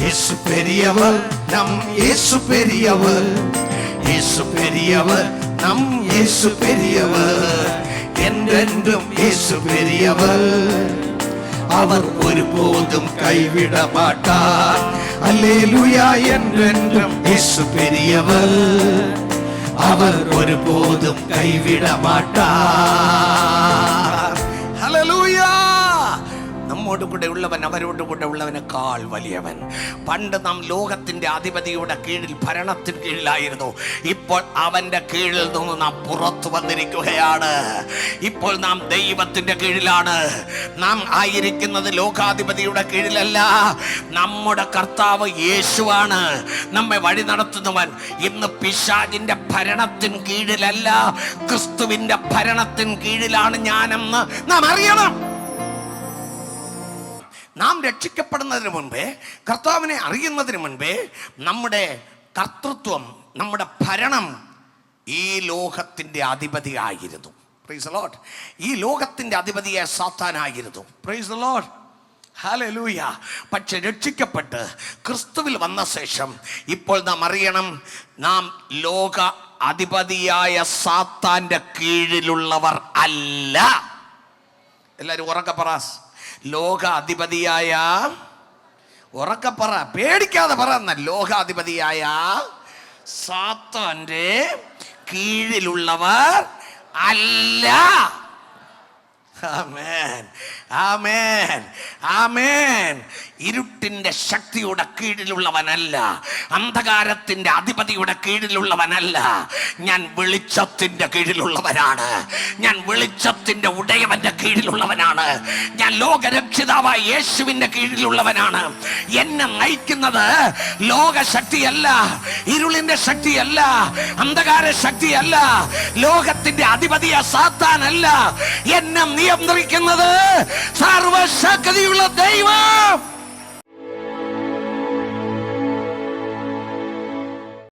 இயேசு பெரியவர், நம் இயேசு பெரியவர். இயேசு பெரியவர், நம் இயேசு பெரியவர். என்றென்றும் இயேசு பெரியவர். அவர் ஒருபோதும் கைவிட மாட்டார். அல்லேலூயா. என்றென்றும் இயேசு பெரியவர். அவர் ஒருபோதும் கைவிட மாட்டார். ഹല്ലേലൂയ. നമ്മോട് കൂടെ ഉള്ളവൻ അവരോട് കൂടെ ഉള്ളവനേക്കാൾ വലിയവൻ. പണ്ട് നാം ലോകത്തിന്റെ അധിപതിയുടെ കീഴിൽ, ഭരണത്തിന് കീഴിലായിരുന്നു. ഇപ്പോൾ അവന്റെ കീഴിൽ നിന്ന് നാം പുറത്തു വന്നിരിക്കുകയാണ്. ഇപ്പോൾ നാം ദൈവത്തിന്റെ കീഴിലാണ്. നാം ആയിരിക്കുന്നത് ലോകാധിപതിയുടെ കീഴിലല്ല. നമ്മുടെ കർത്താവ് യേശുവാണ് നമ്മെ വഴി നടത്തുന്നവൻ. ഇന്ന് പിശാചിന്റെ ഭരണത്തിന് കീഴിലല്ല, ക്രിസ്തുവിന്റെ ഭരണത്തിന് കീഴിലാണ് ഞാനെന്ന് നാം അറിയണം. നാം രക്ഷിക്കപ്പെടുന്നതിന് മുൻപേ, കർത്താവിനെ അറിയുന്നതിന് മുൻപേ, നമ്മുടെ കർത്തൃത്വം, നമ്മുടെ ഭരണം ഈ ലോകത്തിൻ്റെ അധിപതിയായിരുന്നു. Price the lord. ഈ ലോകത്തിൻ്റെ അധിപതിയെ സാത്താനായിരുന്നു. Praise the lord. ഹല്ലേലൂയ. പക്ഷെ രക്ഷിക്കപ്പെട്ട് ക്രിസ്തുവിൽ വന്ന ശേഷം ഇപ്പോൾ നാം അറിയണം, നാം ലോക അധിപതിയായ സാത്താൻ്റെ കീഴിലുള്ളവർ അല്ല. എല്ലാവരും ഉറക്കെ പറ. ലോക അധിപതിയായ, ഉറക്കെ പറ, പേടിക്കാതെ പറ. ലോകാധിപതിയായ സാത്താന്റെ കീഴിലുള്ളവർ അല്ല. ആമേൻ, ആമേൻ, ആമേൻ. ഇരുട്ടിന്റെ ശക്തിയുടെ കീഴിലുള്ളവനല്ല, അന്ധകാരത്തിന്റെ അധിപതിയുടെ കീഴിലുള്ളവനല്ല. ഞാൻ വെളിച്ചത്തിന്റെ കീഴിലുള്ളവനാണ്. ഞാൻ വെളിച്ചത്തിന്റെ ഉടയവന്റെ കീഴിലുള്ളവനാണ്. ഞാൻ ലോകരക്ഷിതാവായ യേശുവിന്റെ കീഴിലുള്ളവനാണ്. എന്നെ നയിക്കുന്നത് ലോകശക്തിയല്ല, ഇരുളിന്റെ ശക്തിയല്ല, അന്ധകാര ശക്തിയല്ല, ലോകത്തിന്റെ അധിപതിയ സാത്താനല്ല. എന്നെ നിയന്ത്രിക്കുന്നത് സർവശക്തിയുള്ള ദൈവം.